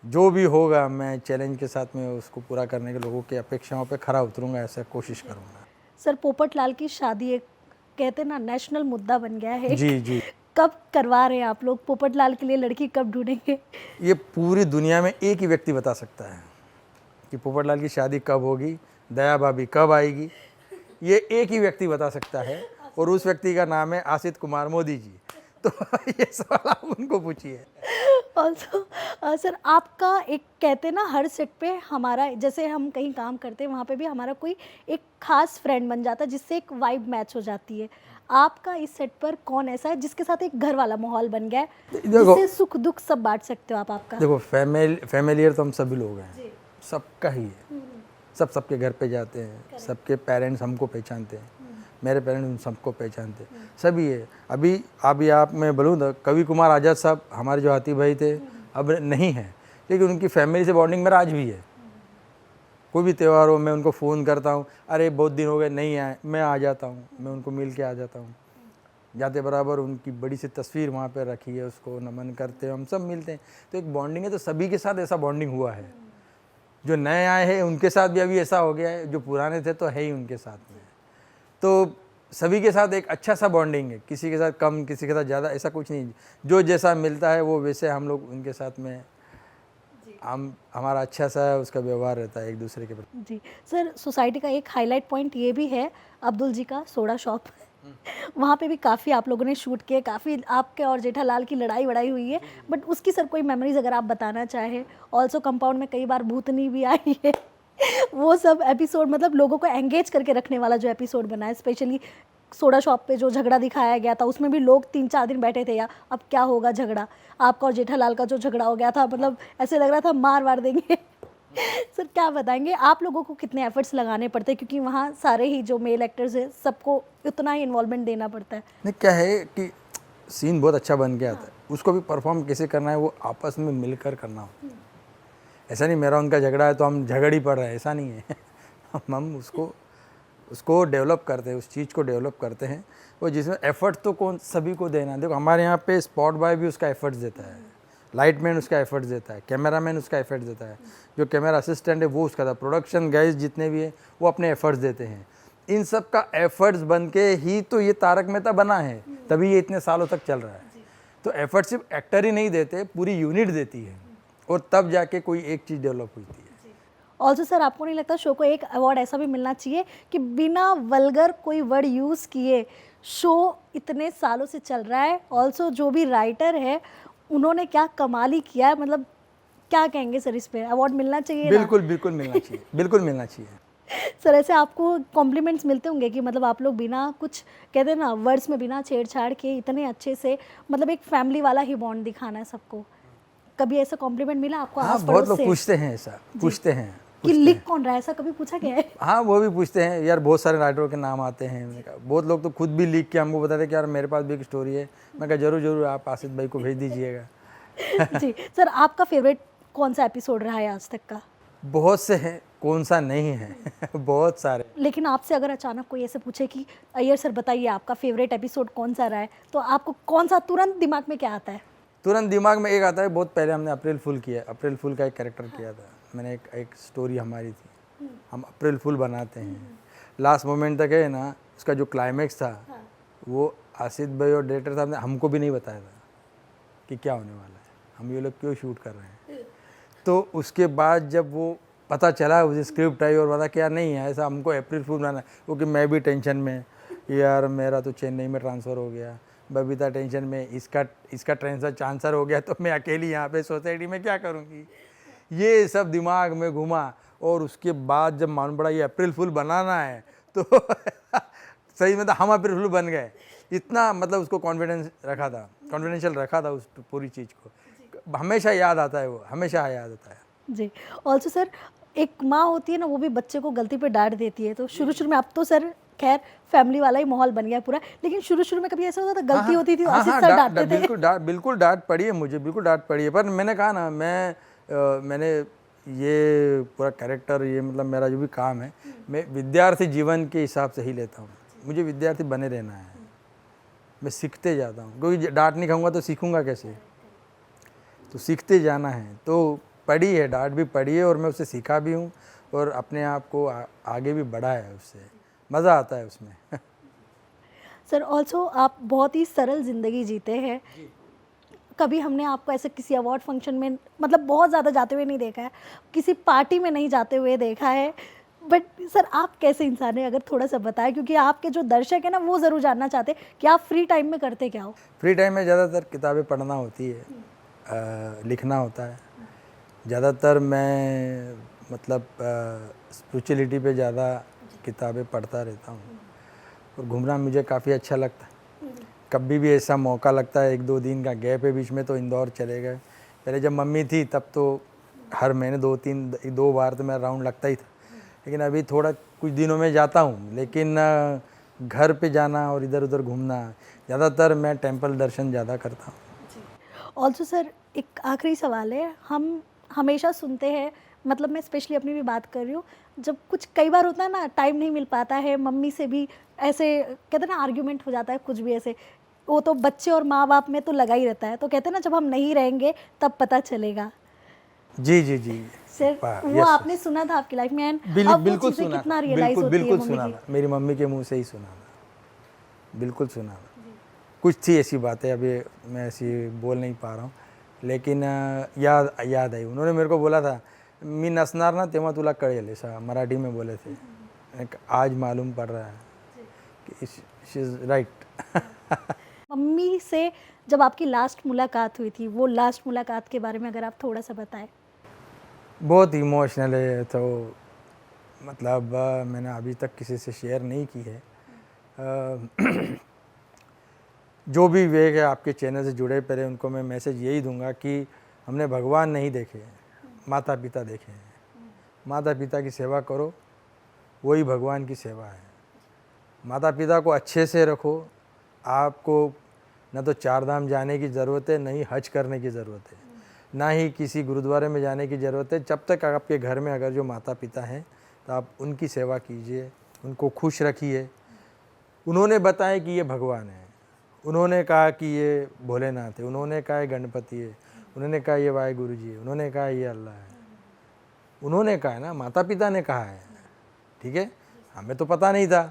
जो भी होगा मैं चैलेंज के साथ में उसको पूरा करने के, लोगों की अपेक्षाओं पे खरा उतरूंगा, ऐसा कोशिश करूंगा। सर, पोपटलाल की शादी एक कहते ना नेशनल मुद्दा बन गया है। जी। कब करवा रहे हैं आप लोग? पोपटलाल के लिए लड़की कब ढूंढेंगे? ये पूरी दुनिया में एक ही व्यक्ति बता सकता है कि पोपटलाल की शादी कब होगी, दया भाभी कब आएगी, ये एक ही व्यक्ति बता सकता है, और उस व्यक्ति का नाम है आसित कुमार मोदी जी। तो ये सवाल आप उनको पूछिए। ऑल्सो सर, आपका एक कहते ना हर सेट पे हमारा, जैसे हम कहीं काम करते हैं वहाँ पे भी हमारा कोई एक खास फ्रेंड बन जाता है जिससे एक वाइब मैच हो जाती है। आपका इस सेट पर कौन ऐसा है जिसके साथ एक घर वाला माहौल बन गया है, जिससे सुख दुख सब बांट सकते हो आप? आपका देखो, फैमिलियर तो हम सभी लोग हैं, सबका ही है। सबके घर पे जाते हैं, सबके पेरेंट्स हमको पहचानते हैं, मेरे पेरेंट्स सबको पहचानते हैं, सभी है। अभी आप मैं बोलूँ तो कवि कुमार आज़ाद साहब हमारे जो हाथी भाई थे अब नहीं हैं, लेकिन उनकी फैमिली से बॉन्डिंग मेरा आज भी है। कोई भी त्यौहार हो मैं उनको फ़ोन करता हूँ, अरे बहुत दिन हो गए नहीं आए, मैं आ जाता हूँ, मैं उनको मिल के आ जाता हूँ। जाते बराबर उनकी बड़ी सी तस्वीर वहाँ पर रखी है, उसको नमन करते हैं, हम सब मिलते हैं। तो एक बॉन्डिंग है, तो सभी के साथ ऐसा बॉन्डिंग हुआ है। जो नए आए हैं उनके साथ भी अभी ऐसा हो गया है, जो पुराने थे तो है ही उनके साथ में। तो सभी के साथ एक अच्छा सा बॉन्डिंग है, किसी के साथ कम, किसी के साथ ज़्यादा, ऐसा कुछ नहीं। जो जैसा मिलता है वो वैसे हम लोग उनके साथ में हमारा अच्छा सा उसका व्यवहार रहता है एक दूसरे के प्रति। जी सर, सोसाइटी का एक हाईलाइट पॉइंट ये भी है अब्दुल जी का सोडा शॉप। वहाँ पे भी काफ़ी आप लोगों ने शूट किए, काफ़ी आपके और जेठालाल की लड़ाई वड़ाई हुई है, बट उसकी सर कोई मेमोरीज अगर आप बताना चाहें। ऑल्सो कंपाउंड में कई बार भूतनी भी आई है। वो सब एपिसोड मतलब लोगों को एंगेज करके रखने वाला जो एपिसोड बना है, स्पेशली सोडा शॉप पे जो झगड़ा दिखाया गया था उसमें भी लोग 3-4 दिन बैठे थे, या अब क्या होगा झगड़ा। आपका और जेठालाल का जो झगड़ा हो गया था, मतलब ऐसे लग रहा था मार वार देंगे। सर क्या बताएंगे आप लोगों को कितने एफर्ट्स लगाने पड़ते हैं, क्योंकि वहाँ सारे ही जो मेल एक्टर्स हैं सबको उतना ही इन्वॉल्वमेंट देना पड़ता है। नहीं, क्या है कि सीन बहुत अच्छा बन के आता है, उसको भी परफॉर्म कैसे करना है वो आपस में मिलकर करना हो। ऐसा नहीं मेरा उनका झगड़ा है तो हम झगड़ ही पड़ रहे हैं, ऐसा नहीं है। हम उसको डेवलप करते हैं, उस चीज़ को डेवलप करते हैं, और जिसमें एफर्ट तो कौन सभी को देना है। देखो हमारे यहाँ पे स्पॉट बॉय भी उसका एफर्ट्स देता है, लाइट मैन उसका एफर्ट्स देता है, कैमरा मैन उसका एफर्ट्स देता है, जो कैमरा असिस्टेंट है वो उसका था, प्रोडक्शन गाइज जितने भी हैं वो अपने एफर्ट्स देते हैं। इन सब का एफर्ट्स बन के ही तो ये तारक मेहता बना है, तभी ये इतने सालों तक चल रहा है। तो एफर्ट सिर्फ एक्टर ही नहीं देते, पूरी यूनिट देती है, और तब जाके कोई एक चीज़ डेवलप होती है। ऑल्सो सर आपको नहीं लगता शो को एक अवार्ड ऐसा भी मिलना चाहिए कि बिना वल्गर कोई वर्ड यूज़ किए शो इतने सालों से चल रहा है। ऑल्सो जो भी राइटर है उन्होंने क्या कमाल ही किया है, मतलब क्या कहेंगे सर, इस पे अवार्ड मिलना चाहिए ना? बिल्कुल बिल्कुल मिलना चाहिए, बिल्कुल मिलना चाहिए। सर ऐसे आपको कॉम्प्लीमेंट्स मिलते होंगे कि मतलब आप लोग बिना कुछ कहते हैं ना वर्ड्स में बिना छेड़छाड़ के इतने अच्छे से, मतलब एक फैमिली वाला ही बॉन्ड दिखाना है सबको। कभी ऐसा कॉम्प्लीमेंट मिला आपको हाँ, आस बहुत पड़ोस लोग से पूछते हैं, ऐसा पूछते हैं कि लिख कौन रहा है, ऐसा कभी पूछा गया है? हाँ, वो भी पूछते हैं यार, बहुत सारे राइटरों के नाम आते हैं। मैंने कहा बहुत लोग तो खुद भी लिख के हमको बताते हैं कि यार मेरे पास भी एक स्टोरी है। मैं कहा जरूर जरूर, आप आसिफ भाई को भेज दीजिएगा। जी सर, आपका फेवरेट कौन सा एपिसोड रहा है आज तक का? बहुत से हैं, कौन सा नहीं है। बहुत सारे। लेकिन आपसे अगर अचानक कोई ऐसे पूछे कि अय्यर सर बताइए आपका फेवरेट एपिसोड कौन सा रहा है, तो आपको कौन सा तुरंत दिमाग में क्या आता है? तुरंत दिमाग में एक आता है, बहुत पहले हमने अप्रैल फूल किया, अप्रैल फूल का एक कैरेक्टर किया था मैंने। एक स्टोरी हमारी थी, हम अप्रैल फूल बनाते हैं, लास्ट मोमेंट तक है ना। उसका जो क्लाइमैक्स था वो आसिफ भाई और डायरेक्टर साहब ने हमको भी नहीं बताया था कि क्या होने वाला है, हम ये लोग क्यों शूट कर रहे हैं। तो उसके बाद जब वो पता चला, उसे स्क्रिप्ट आई और पता क्या नहीं है ऐसा, हमको अप्रैल फूल बनाना है, क्योंकि मैं भी टेंशन में, यार मेरा तो चेन्नई में ट्रांसफ़र हो गया, बबीता टेंशन में, इसका ट्रांसफ़र हो गया, तो मैं अकेली यहाँ पे सोसाइटी में क्या करूँगी। ये सब दिमाग में घुमा, और उसके बाद जब मालूम पड़ा ये अप्रैल फूल बनाना है, तो सही में तो हम अप्रैल फूल बन गए। इतना मतलब उसको कॉन्फिडेंशियल रखा था उस पूरी चीज़ को। हमेशा याद आता है वो, हमेशा याद आता है। जी। ऑल्सो सर, एक माँ होती है ना, वो भी बच्चे को गलती पे डांट देती है, तो शुरू में, अब तो सर खैर फैमिली वाला ही माहौल बन गया पूरा, लेकिन शुरू में कभी ऐसा होता था गलती होती थी तो आसिफ सर डांटते थे? बिल्कुल डांट पड़ी है मुझे, बिल्कुल डांट पड़ी है। पर मैंने कहा ना, मैंने ये पूरा कैरेक्टर, ये मतलब मेरा जो भी काम है, मैं विद्यार्थी जीवन के हिसाब से ही लेता हूँ। मुझे विद्यार्थी बने रहना है, मैं सीखते जाता हूँ, क्योंकि डांट नहीं खाऊंगा तो सीखूंगा कैसे। तो सीखते जाना है, तो पढ़ी है, डांट भी पढ़ी है, और मैं उससे सीखा भी हूँ, और अपने आप को आगे भी बढ़ा है, उससे मज़ा आता है उसमें। सर ऑल्सो आप बहुत ही सरल ज़िंदगी जीते हैं। कभी हमने आपको ऐसे किसी अवार्ड फंक्शन में, मतलब बहुत ज़्यादा जाते हुए नहीं देखा है, किसी पार्टी में नहीं जाते हुए देखा है, बट सर आप कैसे इंसान हैं, अगर थोड़ा सा बताएं, क्योंकि आपके जो दर्शक हैं ना वो ज़रूर जानना चाहते हैं कि आप फ्री टाइम में करते क्या हो? फ्री टाइम में ज़्यादातर किताबें पढ़ना होती है, लिखना होता है। ज़्यादातर मैं मतलब स्पिरिचुअलिटी पे ज़्यादा किताबें पढ़ता रहता हूँ, और घूमना मुझे काफ़ी अच्छा लगता है। कभी भी ऐसा मौका लगता है, 1-2 दिन का गैप है बीच में, तो इंदौर चले गए। पहले जब मम्मी थी तब तो हर महीने 2 बार तो मेरा राउंड लगता ही था, लेकिन अभी थोड़ा कुछ दिनों में जाता हूँ। लेकिन घर पे जाना और इधर उधर घूमना, ज़्यादातर मैं टेंपल दर्शन ज़्यादा करता हूँ। ऑल्सो सर, एक आखिरी सवाल है, हम हमेशा सुनते हैं, मतलब मैं स्पेशली अपनी भी बात कर रही हूँ, जब कुछ कई बार होता है ना, टाइम नहीं मिल पाता है, मम्मी से भी ऐसे कहते हैं ना आर्ग्यूमेंट हो जाता है, कुछ भी ऐसे, वो तो बच्चे और माँ बाप में तो लगा ही रहता है, तो कहते हैं ना जब हम नहीं रहेंगे तब पता चलेगा। जी जी जी सर वो आपने सुना था आपकी लाइफ में, एंड बिल्कुल सुना, कितना रियलाइज होती है बिल्कुल सुना था, मेरी मम्मी के मुंह से ही सुना था, बिल्कुल सुना था। कुछ थी ऐसी बातें, अभी मैं ऐसी बोल नहीं पा रहा हूँ, लेकिन याद आई। उन्होंने मेरे को बोला था, मी नसणार ना तेव्हा तुला कळेल, ऐसा मराठी में बोले थे। आज मालूम पड़ रहा है कि शी इज़ राइट। मम्मी से जब आपकी लास्ट मुलाकात हुई थी, वो लास्ट मुलाकात के बारे में अगर आप थोड़ा सा बताएं। बहुत इमोशनल है, तो मतलब मैंने अभी तक किसी से शेयर नहीं की है। जो भी वेग है आपके चैनल से जुड़े पहले उनको मैं मैसेज यही दूंगा कि हमने भगवान नहीं देखे, माता पिता देखे हैं। माता पिता की सेवा करो, वही भगवान की सेवा है। माता पिता को अच्छे से रखो। आपको न तो चार धाम जाने की ज़रूरत है, न ही हज करने की ज़रूरत है, ना ही किसी गुरुद्वारे में जाने की ज़रूरत है। जब तक आपके घर में अगर जो माता पिता हैं तो आप उनकी सेवा कीजिए, उनको खुश रखिए। उन्होंने बताया कि ये भगवान है, उन्होंने कहा कि ये भोलेनाथ है, उन्होंने कहा ये गणपति है, उन्होंने कहा ये वाहिगुरु जी है, उन्होंने कहा ये अल्लाह है। उन्होंने कहा है ना, माता पिता ने कहा है, ठीक है। हमें तो पता नहीं था,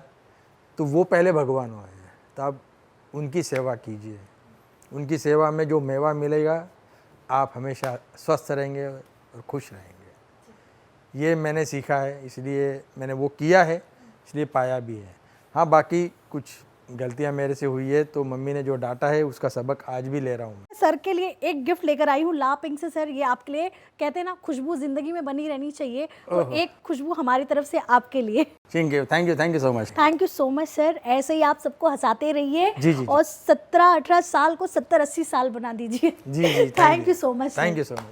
तो वो पहले भगवान हुए हैं। तो आप उनकी सेवा कीजिए। उनकी सेवा में जो मेवा मिलेगा, आप हमेशा स्वस्थ रहेंगे और खुश रहेंगे। ये मैंने सीखा है, इसलिए मैंने वो किया है, इसलिए पाया भी है। हाँ, बाकी कुछ गलतियाँ मेरे से हुई है, तो मम्मी ने जो डांटा है उसका सबक आज भी ले रहा हूँ। सर के लिए एक गिफ्ट लेकर आई हूँ ला पिंक से। सर, ये आपके लिए, कहते हैं ना खुशबू जिंदगी में बनी रहनी चाहिए, तो एक खुशबू हमारी तरफ से आपके लिए। Thank you so much. Thank you so much sir. ऐसे ही आप सबको हंसाते रहिए जी, जी। और 17-18 साल को 70-80 साल बना दीजिए। जी, thank you so much. Thank you so much.